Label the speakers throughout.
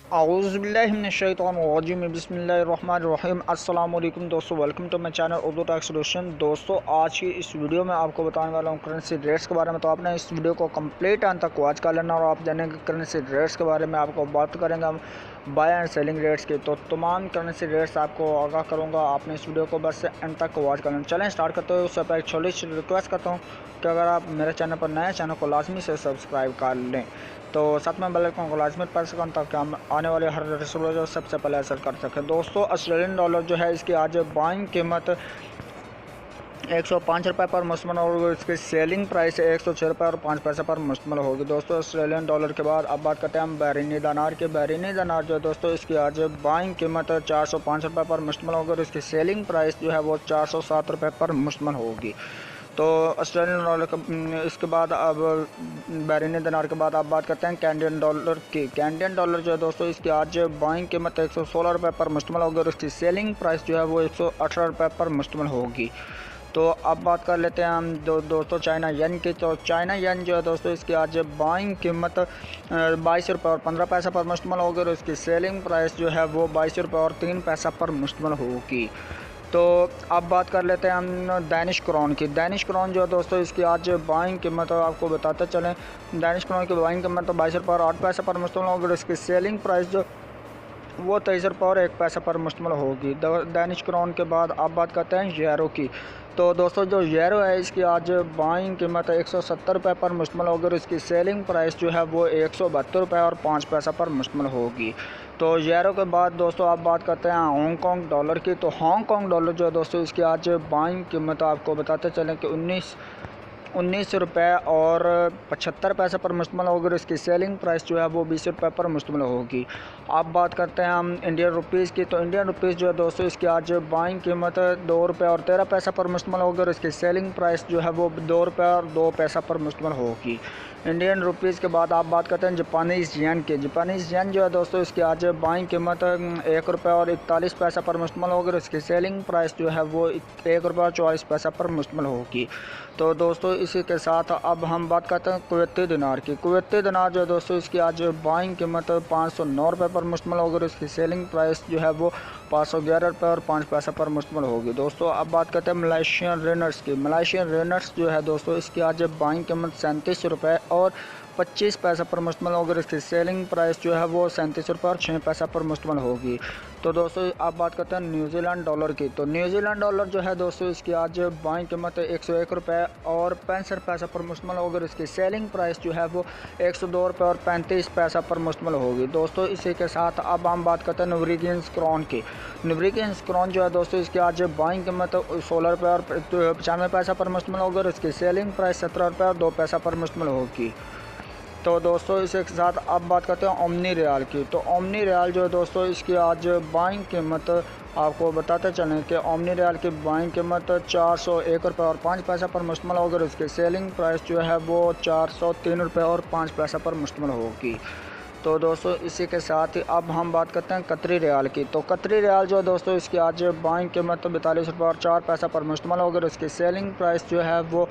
Speaker 1: औज़ुबिल्लाहिमिनश्शैतानिर्रजीम बिस्मिल्लाहिर्रहमानिर्रहीम। अस्सलाम वालेकुम दोस्तों, welcome to my channel Urdu tax solution. दोस्तों, आज की इस वीडियो में आपको बताने वाला हूँ करेंसी रेट्स के बारे में। तो आपने इस वीडियो को कंप्लीट अंत तक वॉच कर लेना और आप जानेंगे करेंसी रेट्स के बारे में। आपको बात करेंगे हम बाय एंड सेलिंग रेट्स की। तो तमाम करेंसी रेट्स आपको आगाह करूँगा। आपने इस वीडियो को बस एंड तक वॉच कर लेना। चलें स्टार्ट करते हुए उससे पहले छोटी सी रिक्वेस्ट करता हूँ कि अगर आप मेरे चैनल पर नए हैं, चैनल को लाजमी से सब्सक्राइब कर लें। तो साथ में बेल आइकन को लाजमी प्रेस करें ताकि हम आने वाले हर वीडियो जो सबसे पहले असर कर सकें। दोस्तों, ऑस्ट्रेलियन डॉलर जो है इसकी आज बाइंग कीमत 105 रुपये पर मुश्तमिल और इसकी सेलिंग प्राइस 106 रुपये और 5 पैसे पर मुश्तमिल होगी। दोस्तों, ऑस्ट्रेलियन डॉलर के बाद अब बात करते हैं हम बहरीनी दिनार के। बहरीनी दिनार जो है दोस्तों इसकी आज बाइंग कीमत 405 रुपये पर मुश्तमिल होगी और इसकी सेलिंग प्राइस जो है वो 407 रुपये पर मुश्तमिल होगी। तो ऑस्ट्रेलियन डॉलर इसके बाद अब बहरीनी दिनार के बाद आप बात करते हैं कैनेडियन डॉलर की। कैनेडियन डॉलर जो है दोस्तों इसकी आज बाइंग कीमत 116 रुपये पर मुश्तमिल होगी और इसकी सेलिंग प्राइस जो है वो 118 रुपये पर मुश्तमिल होगी। तो अब बात कर लेते हैं हम दोस्तों चाइना येन की। तो चाइना येन जो है दोस्तों इसकी आज बाइंग कीमत 22 रुपये और 15 पैसे पर मुश्तमिल होगी और इसकी सेलिंग प्राइस जो है वो 22 रुपये और 3 पैसे पर मुश्तमिल होगी। तो अब बात कर लेते हैं हम दानिश क्राउन की। दानिश क्राउन जो है दोस्तों इसकी आज बाइंग कीमत आपको बताते चलें। दानिश क्राउन की बाइंग कीमत 22 रुपये और 8 पैसे पर मुश्तमिल होगी और इसकी सेलिंग प्राइस जो वो 23 रुपये और 1 पैसे पर मुश्तमिल होगी। दानिश क्राउन के बाद आप बात करते हैं यूरो की। तो दोस्तों जो यूरो है इसकी आज बाइंग कीमत 170 रुपये पर मुश्तमिल होगी और इसकी सेलिंग प्राइस जो है वो 172 रुपये और 5 पैसे पर मुश्तमिल होगी। तो यूरो के बाद दोस्तों आप बात करते हैं हांगकॉन्ग डॉलर की। तो हांगकॉन्ग डॉलर जो है दोस्तों इसकी आज बाइंग कीमत आपको बताते चलें कि 19 रुपये और 75 पैसे पर मुश्तमिल होगी और इसकी सेलिंग प्राइस जो है वो 20 रुपये पर मुश्तमिल होगी। अब बात करते हैं हम इंडियन रुपीज़ की। तो इंडियन रुपीज़ जो है दोस्तों इसकी आज बाइंग कीमत 2 रुपये और 13 पैसे पर मुश्तमिल होगी और इसकी सेलिंग प्राइस जो है वो 2 रुपये और 2 पैसे पर मुश्तमिल होगी। इंडियन रुपीज़ के बाद आप बात करते हैं जापानीज़ येन की। जापानीज़ येन जो है दोस्तों इसकी आज बाइंग कीमत 1 रुपये और 41 पैसे पर मुश्तमिल होगी और इसकी सेलिंग प्राइस जो है वो 1 रुपये और 44 पैसे पर मुश्तमिल होगी। तो दोस्तों इसी के साथ अब हम बात करते हैं कुवैती दिनार की। कुवैती दिनार जो है दोस्तों इसकी आज बाइंग कीमत 509 रुपये पर मुश्तमिल होगी और इसकी सेलिंग प्राइस जो है वो 511 रुपये और 5 पैसे पर मुश्तमिल होगी। दोस्तों अब बात करते हैं मलेशियन रिनर्स की। मलेशियन रिनर्स जो है दोस्तों इसकी आज बाइंग कीमत 37 रुपये और 25 पैसे पर मुश्तमिल होगी और इसकी सेलिंग प्राइस जो है वो 37 रुपये और 6 पैसे पर मुश्तमिल होगी। तो दोस्तों आप बात करते हैं न्यूजीलैंड डॉलर की। तो न्यूजीलैंड डॉलर जो है दोस्तों इसकी आज बाइंग कीमत 101 रुपये और 65 पैसे पर मुश्तमिल होगी और इसकी सेलिंग प्राइस जो है वो 102 रुपये और 35 पैसे पर मुश्तमिल होगी। दोस्तों इसी के साथ अब हम बात करते हैं नॉर्वेजियन क्राउन की। नॉर्वेजियन क्राउन जो है दोस्तों इसकी आज बाइंग कीमत 16 रुपये और 95 पैसे पर मुश्तमिल होगी और इसकी सेलिंग प्राइस 17 रुपये और 2 पैसे पर मुश्तमिल होगी। तो दोस्तों इसी के साथ अब बात करते हैं ओमनी रियाल की। तो ओमनी रियाल जो है दोस्तों इसकी आज बाइंग कीमत आपको बताते चलें कि ओमनी रियाल की बाइंग कीमत 401 रुपये और 5 पैसे पर मुश्तमिल होगी और इसकी सेलिंग प्राइस जो है वो 403 रुपये और 5 पैसे पर मुश्तमिल होगी। तो दोस्तों इसी के साथ ही अब हम बात करते हैं कतरी रियाल की। तो कतरी रियाल जो है दोस्तों इसकी आज बाइंग कीमत 42 रुपये और 4 पैसे पर मुश्तमिल होगी और इसकी सेलिंग प्राइस जो है वो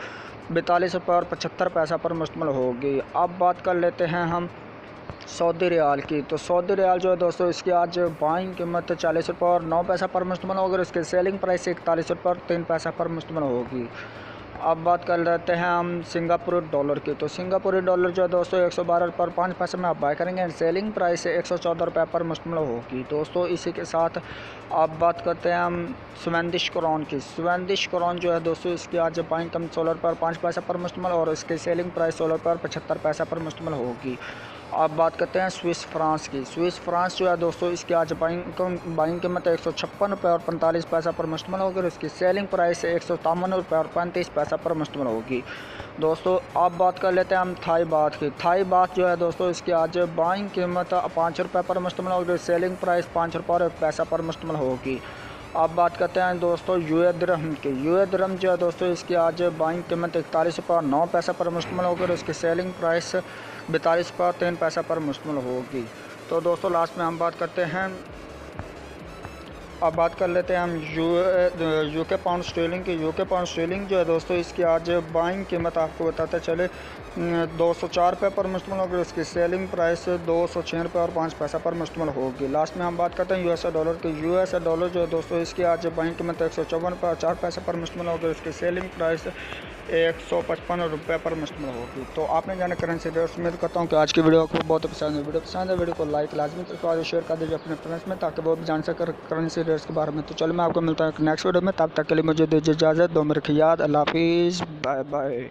Speaker 1: 42 रुपये और 75 पैसे पर मुश्तमिल होगी। अब बात कर लेते हैं हम सऊदी रियाल की। तो सऊदी रियाल जो है दोस्तों इसकी आज बाइंग कीमत 40 रुपये और 9 पैसे पर मुश्तमिल होगी और इसकी सेलिंग प्राइस 41 रुपये और 3 पैसे पर मुश्तमिल होगी। अब बात कर लेते हैं हम सिंगापुर डॉलर की। तो सिंगापुरी डॉलर जो है दोस्तों 112 रुपये और 5 पैसे में आप बाय करेंगे एंड सेलिंग प्राइस 114 रुपये पर मुश्तमिल होगी। दोस्तों इसी के साथ अब बात करते हैं हम स्वीडिश क्राउन की। स्वीडिश क्राउन जो है दोस्तों इसकी आज बाइंग कीमत 16 रुपये और 5 पैसे पर मुश्तमिल और इसकी सेलिंग प्राइस 16 रुपये और 75 पैसे पर मुश्तमिल होगी। अब बात करते हैं स्विस फ्रांस की। स्विस फ्रांस जो है दोस्तों इसकी आज बाइंग कीमत 156 रुपये और 45 पैसे पर मुश्तमिल होगी और इसकी सेलिंग प्राइस 153 रुपये और 35 पैसे पर मुश्तमिल होगी। दोस्तों अब बात कर लेते हैं हम थाई बात की। थाई बात जो है दोस्तों इसकी आज बाइंग कीमत 5 रुपये पर मुश्तमिल होगी और सेलिंग प्राइस 5 रुपये और 1 पैसा पर मुश्तमिल होगी। अब बात करते हैं दोस्तों यूए दिरहम की। यूए दिरहम जो है दोस्तों इसकी आज बाइंग कीमत 41 रुपये और 9 पैसे पर मुश्तमिल होगी और इसकी सेलिंग प्राइस 42 रुपये और 3 पैसे पर मुश्तमिल होगी। तो दोस्तों लास्ट में हम बात करते हैं अब बात कर लेते हैं हम यूके पाउंड स्टर्लिंग की। यूके पाउंड स्टर्लिंग जो है दोस्तों, इसकी आज बाइंग कीमत आपको बताते चले 204 रुपये पर मुश्तमिल होगी। इसकी सेलिंग प्राइस 206 रुपये और 5 पैसा पर मुश्तमिल होगी। लास्ट में हम बात करते हैं यूएसए डॉलर की। यूएसए डॉलर जो है दोस्तों, इसकी आज बाइंग कीमत 154 रुपये और 4 पैसे पर मुश्तमिल होगी। इसकी सेलिंग प्राइस 155 रुपये पर मुश्तमिल होगी। तो आपने जाना करेंसी रेट्स। उम्मीद करता हूँ कि आज की वीडियो को बहुत पसंद है। वीडियो पसंद है, वीडियो को लाइक लाजमी तो शेयर कर दीजिए अपने फ्रेंड्स में, ताकि वो भी जान सके करेंसी रेट्स के बारे में। तो चलो मैं आपको मिलता हूँ नेक्स्ट वीडियो में, तब तक के लिए मुझे दीजिए इजाज़त। दो मेरे याद। अल्लाह हाफिज़, बाय बाय।